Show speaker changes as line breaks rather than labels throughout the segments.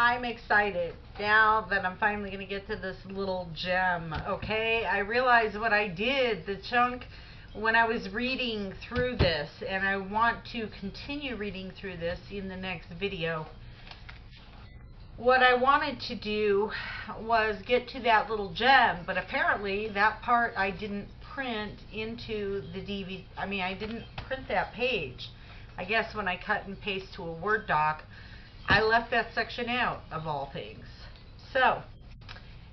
I'm excited now that I'm finally going to get to this little gem, okay? I realized what I did, the chunk, when I was reading through this, and I want to continue reading through this in the next video. What I wanted to do was get to that little gem, but apparently that part I didn't print into the DVD. I didn't print that page. I guess when I cut and paste to a Word doc, I left that section out, of all things. So,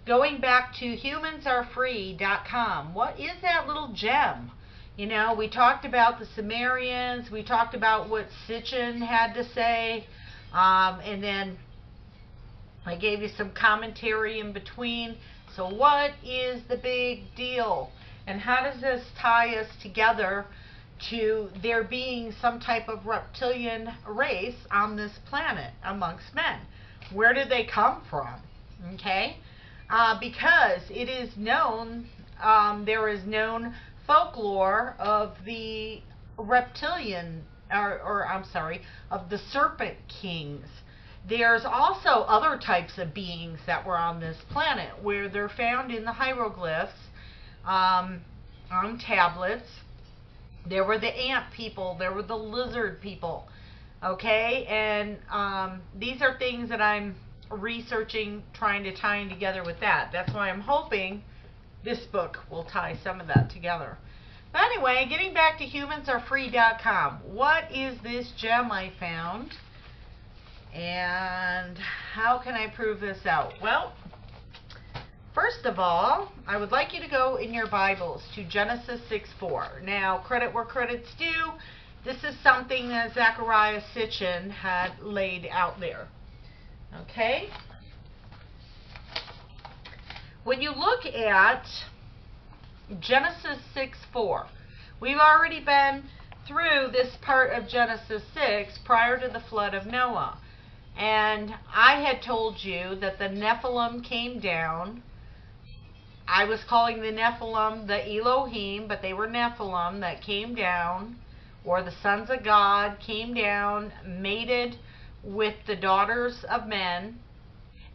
going back to humansarefree.com, what is that little gem? You know, we talked about the Sumerians, we talked about what Sitchen had to say, and then I gave you some commentary in between. So what is the big deal? And how does this tie us together to there being some type of reptilian race on this planet amongst men? Where did they come from? Okay? Because it is known, there is known folklore of the reptilian, of the serpent kings. There's also other types of beings that were on this planet where they're found in the hieroglyphs, on tablets. There were the ant people, there were the lizard people, okay? And these are things that I'm researching, trying to tie in together with that. That's why I'm hoping this book will tie some of that together. But anyway, getting back to humansarefree.com, what is this gem I found? And how can I prove this out? Well, first of all, I would like you to go in your Bibles to Genesis 6:4. Now, credit where credit's due. This is something that Zechariah Sitchen had laid out there. Okay? When you look at Genesis 6:4, we've already been through this part of Genesis 6 prior to the flood of Noah. And I had told you that the Nephilim came down. I was calling the Nephilim the Elohim, but they were Nephilim that came down, or the sons of God came down, mated with the daughters of men,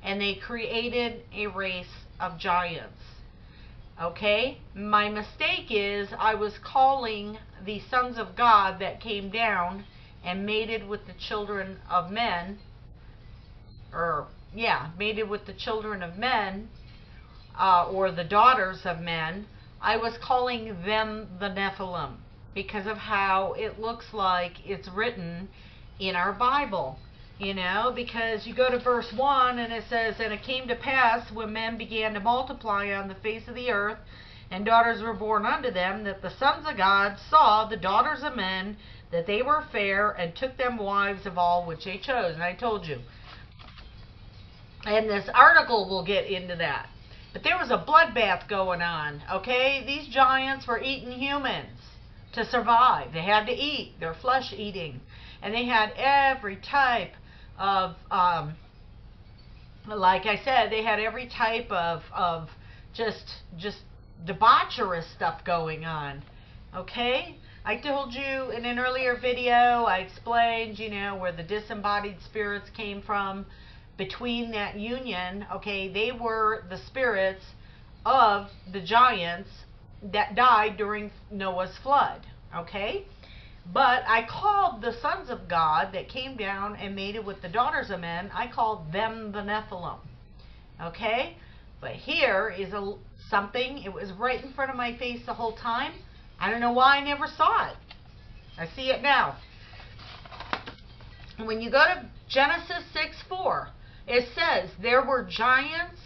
and they created a race of giants. Okay? My mistake is I was calling the sons of God that came down and mated with the children of men, mated with the children of men, or the daughters of men. I was calling them the Nephilim because of how it looks like it's written in our Bible. You know, because you go to verse 1 and it says, "And it came to pass when men began to multiply on the face of the earth, and daughters were born unto them, that the sons of God saw the daughters of men, that they were fair, and took them wives of all which they chose." And I told you. And this article will get into that. But there was a bloodbath going on, okay? These giants were eating humans to survive. They had to eat. They're flesh eating. And they had every type of, like I said, they had every type of just debaucherous stuff going on, okay? I told you in an earlier video, I explained, you know, where the disembodied spirits came from. Between that union, okay, they were the spirits of the giants that died during Noah's flood, okay? But I called the sons of God that came down and mated with the daughters of men, I called them the Nephilim, okay? But here is something, it was right in front of my face the whole time. I don't know why I never saw it. I see it now. When you go to Genesis 6:4, it says, "There were giants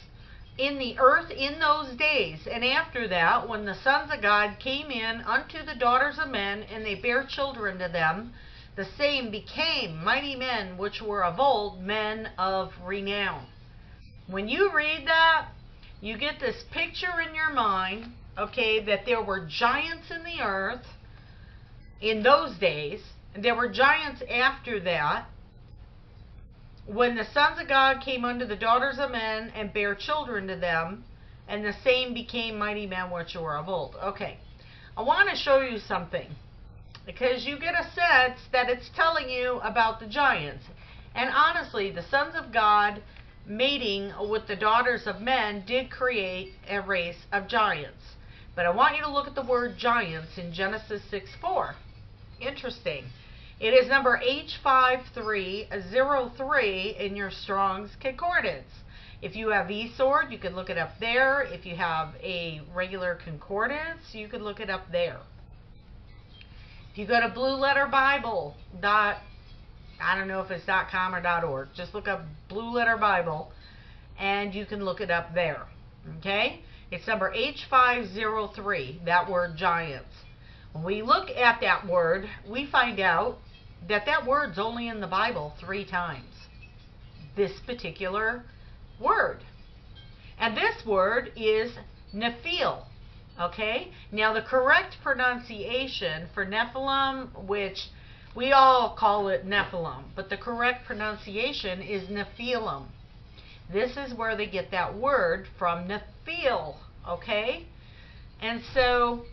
in the earth in those days, and after that, when the sons of God came in unto the daughters of men, and they bare children to them, the same became mighty men which were of old, men of renown." When you read that, you get this picture in your mind, okay, that there were giants in the earth in those days, and there were giants after that, when the sons of God came unto the daughters of men and bare children to them, and the same became mighty men which were of old. Okay, I want to show you something, because you get a sense that it's telling you about the giants. And honestly, the sons of God mating with the daughters of men did create a race of giants. But I want you to look at the word giants in Genesis 6:4. Interesting. It is number H5303 in your Strong's Concordance. If you have eSword, you can look it up there. If you have a regular concordance, you can look it up there. If you go to Blue Letter Bible I don't know if it's .com or .org. Just look up Blue Letter Bible, and you can look it up there. Okay? It's number H503, that word giants. When we look at that word, we find out that that word's only in the Bible 3 times. This particular word. And this word is Nephil. Okay? Now the correct pronunciation for Nephilim, which we all call it Nephilim, but the correct pronunciation is Nephilim. This is where they get that word from, Nephil, okay? And so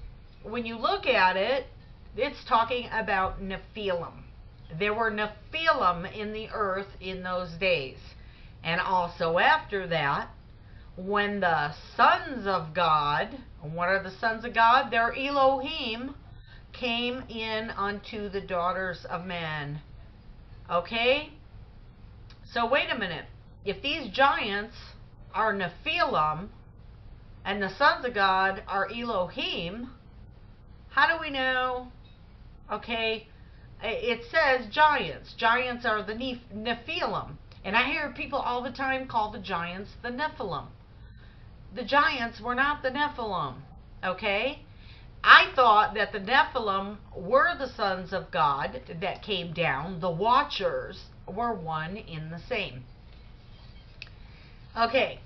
when you look at it, it's talking about Nephilim. There were Nephilim in the earth in those days. And also after that, when the sons of God, what are the sons of God? They're Elohim, came in unto the daughters of men. Okay? So wait a minute. If these giants are Nephilim and the sons of God are Elohim, how do we know? Okay, it says giants. Giants are the Nephilim. And I hear people all the time call the giants the Nephilim. The giants were not the Nephilim. Okay? I thought that the Nephilim were the sons of God that came down. The Watchers were one in the same. Okay,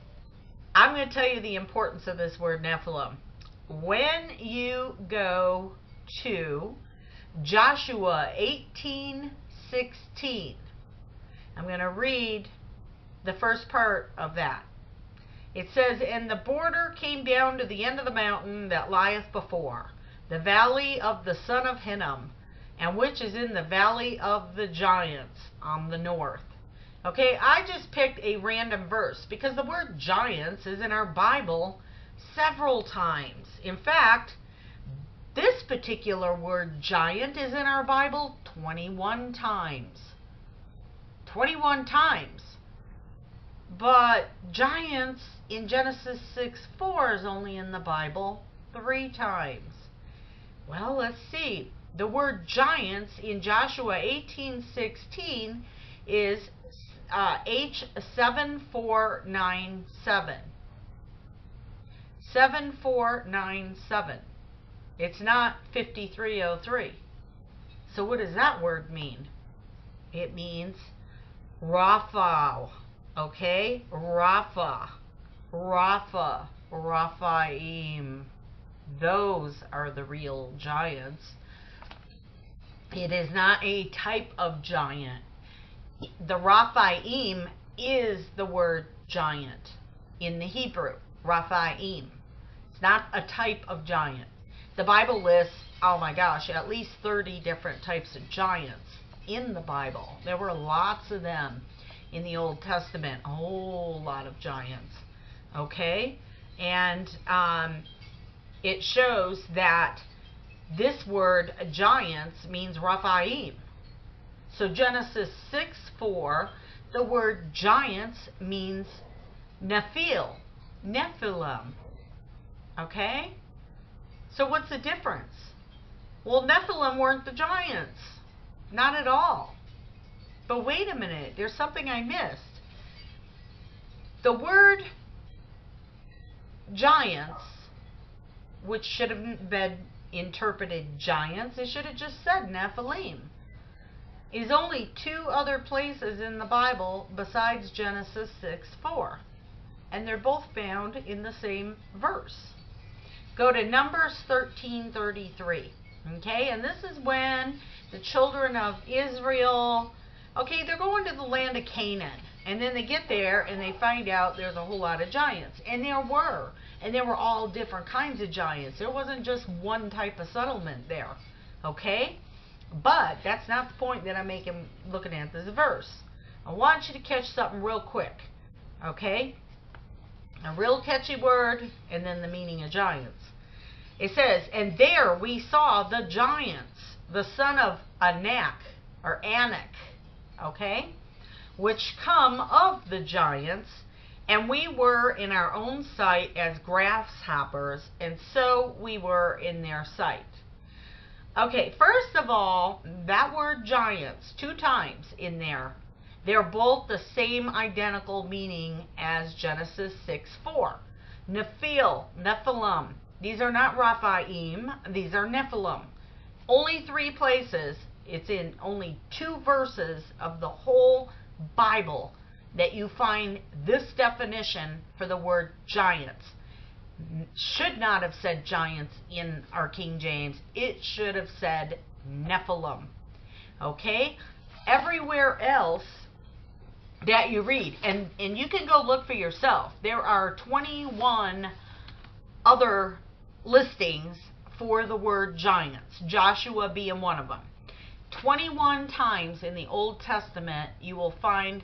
I'm going to tell you the importance of this word Nephilim. When you go to Joshua 18:16, I'm going to read the first part of that. It says, "And the border came down to the end of the mountain that lieth before, the valley of the son of Hinnom, and which is in the valley of the giants on the north." Okay, I just picked a random verse because the word giants is in our Bible several times. In fact, this particular word giant is in our Bible 21 times. 21 times. But giants in Genesis 6:4 is only in the Bible 3 times. Well, let's see. The word giants in Joshua 18:16 is H7497. 7497. It's not 5303. So what does that word mean? It means Rapha. Okay? Rapha. Rapha. Raphaim. Those are the real giants. It is not a type of giant. The Raphaim is the word giant in the Hebrew. Raphaim. It's not a type of giant. The Bible lists, oh my gosh, at least 30 different types of giants in the Bible. There were lots of them in the Old Testament. A whole lot of giants. Okay? And it shows that this word giants means Raphaim. So Genesis 6:4, the word giants means Nephil, Nephilim. Okay? So what's the difference? Well, Nephilim weren't the giants. Not at all. But wait a minute, there's something I missed. The word giants, which should have been interpreted giants, it should have just said Nephilim, is only 2 other places in the Bible besides Genesis 6:4. And they're both found in the same verse. Go to Numbers 13:33. Okay, and this is when the children of Israel, okay, they're going to the land of Canaan. And then they get there and they find out there's a whole lot of giants. And there were. And there were all different kinds of giants. There wasn't just one type of settlement there. Okay? But that's not the point that I'm making looking at this verse. I want you to catch something real quick. Okay? A real catchy word, and then the meaning of giants. It says, and there we saw the giants, the son of Anak, or Anak, okay, which come of the giants, and we were in our own sight as grasshoppers, and so we were in their sight. Okay, first of all, that word giants, 2 times in there. They're both the same identical meaning as Genesis 6:4. Nephilim. These are not Raphaim, these are Nephilim. Only 3 places, it's in only 2 verses of the whole Bible that you find this definition for the word giants. Should not have said giants in our King James. It should have said Nephilim. Okay? Everywhere else that you read, and you can go look for yourself, there are 21 other listings for the word giants, Joshua being one of them. 21 times in the Old Testament you will find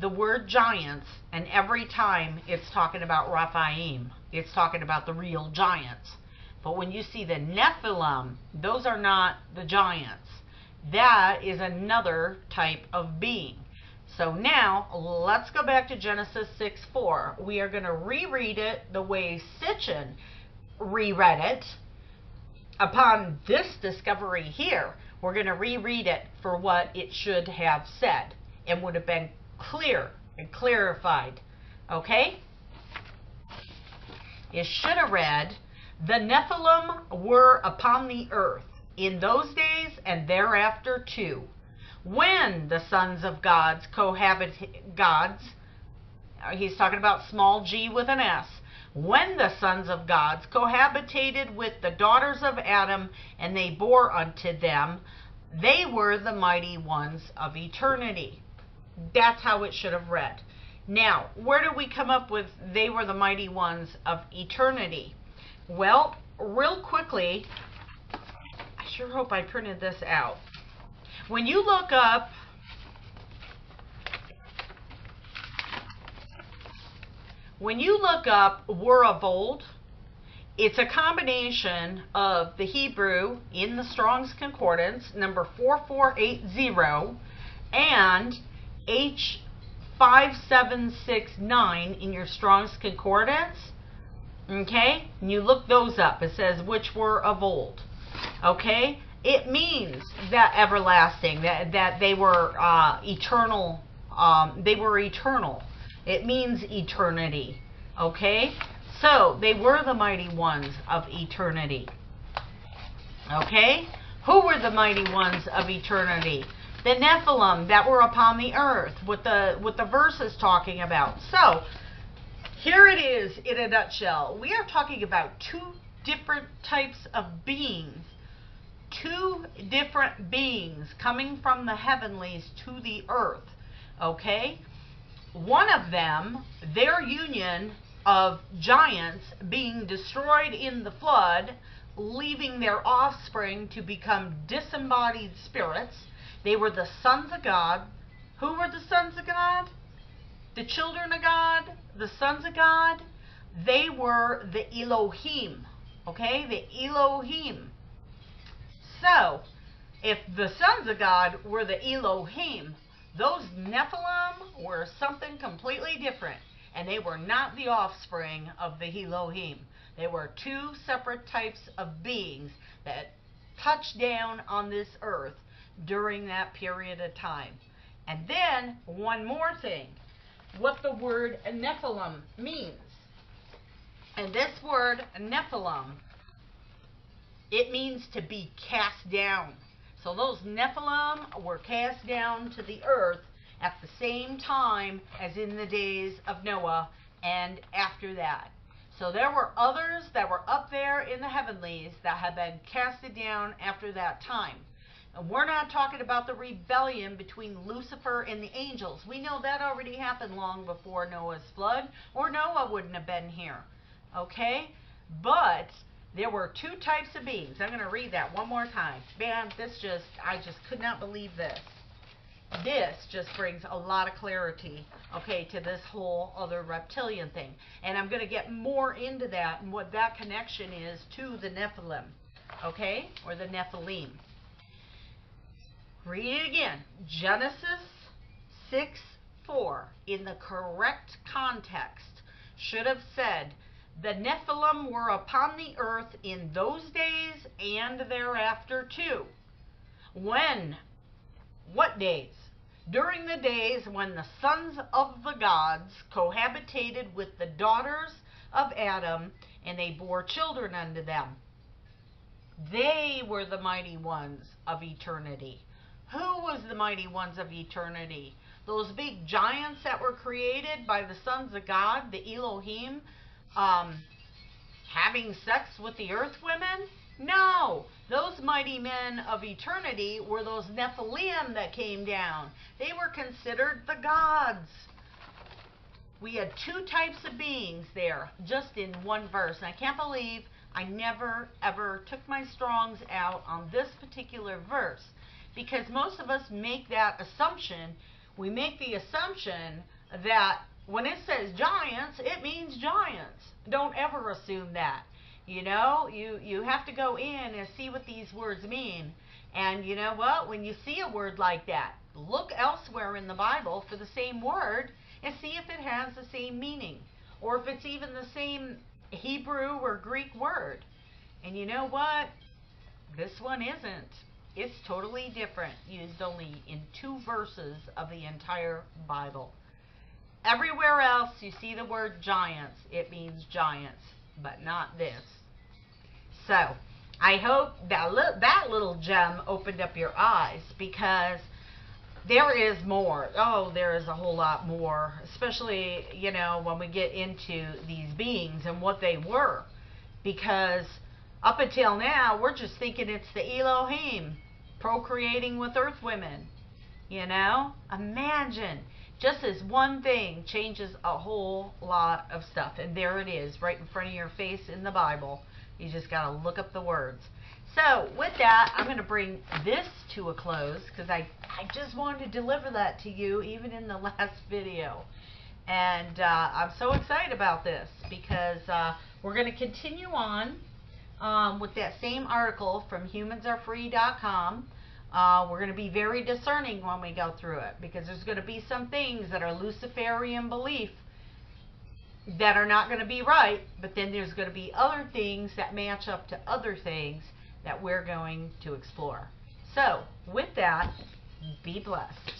the word giants, and every time it's talking about Raphaim. It's talking about the real giants. But when you see the Nephilim, those are not the giants. That is another type of being. So now, let's go back to Genesis 6:4. We are going to reread it the way Sitchen reread it. Upon this discovery here, we're going to reread it for what it should have said and would have been clear and clarified. Okay? It should have read, the Nephilim were upon the earth in those days and thereafter too, when the sons of gods he's talking about small g with an S, when the sons of gods cohabitated with the daughters of Adam, and they bore unto them, they were the mighty ones of eternity. That's how it should have read. Now, where do we come up with they were the mighty ones of eternity? Well, real quickly, I sure hope I printed this out. When you look up were of old, it's a combination of the Hebrew in the Strong's Concordance, number 4480, and H5769 in your Strong's Concordance. Okay? And you look those up. It says, which were of old. Okay? It means that everlasting, that they were eternal. They were eternal. It means eternity. Okay? So, they were the mighty ones of eternity. Okay? Who were the mighty ones of eternity? The Nephilim that were upon the earth, what the verse is talking about. So, here it is in a nutshell. We are talking about 2 different types of beings. 2 different beings coming from the heavenlies to the earth. Okay? One of them, their union of giants being destroyed in the flood, leaving their offspring to become disembodied spirits. They were the sons of God. Who were the sons of God? The children of God, the sons of God. They were the Elohim. Okay? The Elohim. So, if the sons of God were the Elohim, those Nephilim were something completely different. And they were not the offspring of the Elohim. They were 2 separate types of beings that touched down on this earth during that period of time. And then, one more thing. What the word Nephilim means. And this word Nephilim, it means to be cast down. So those Nephilim were cast down to the earth at the same time as in the days of Noah and after that. So there were others that were up there in the heavenlies that had been casted down after that time. And we're not talking about the rebellion between Lucifer and the angels. We know that already happened long before Noah's flood, or Noah wouldn't have been here. Okay? But there were 2 types of beings. I'm going to read that one more time. Man, I just could not believe this. this just brings a lot of clarity, okay, to this whole other reptilian thing. And I'm going to get more into that and what that connection is to the Nephilim, okay, or the Nephilim. Read it again. Genesis 6:4, in the correct context, should have said, the Nephilim were upon the earth in those days and thereafter too. When? What days? During the days when the sons of the gods cohabitated with the daughters of Adam, and they bore children unto them. They were the mighty ones of eternity. Who was the mighty ones of eternity? Those big giants that were created by the sons of God, the Elohim, having sex with the earth women? No, those mighty men of eternity were those Nephilim that came down. They were considered the gods. We had two types of beings there, just in one verse. And I can't believe I never, ever took my Strongs out on this particular verse, because most of us make that assumption. We make the assumption that when it says giants, it means giants. Don't ever assume that. You know, you have to go in and see what these words mean. And you know what? When you see a word like that, look elsewhere in the Bible for the same word and see if it has the same meaning, or if it's even the same Hebrew or Greek word. And you know what? This one isn't. It's totally different, used only in 2 verses of the entire Bible. Everywhere else you see the word giants, it means giants, but not this. So, I hope that little gem opened up your eyes, because there is more. Oh, there is a whole lot more, especially, you know, when we get into these beings and what they were. Because up until now, we're just thinking it's the Elohim procreating with earth women. You know? Imagine. Just as one thing changes a whole lot of stuff. And there it is, right in front of your face in the Bible. You just got to look up the words. So, with that, I'm going to bring this to a close, because I just wanted to deliver that to you, even in the last video. And I'm so excited about this, because we're going to continue on with that same article from humansarefree.com. We're going to be very discerning when we go through it, because there's going to be some things that are Luciferian belief that are not going to be right, but then there's going to be other things that match up to other things that we're going to explore. So, with that, be blessed.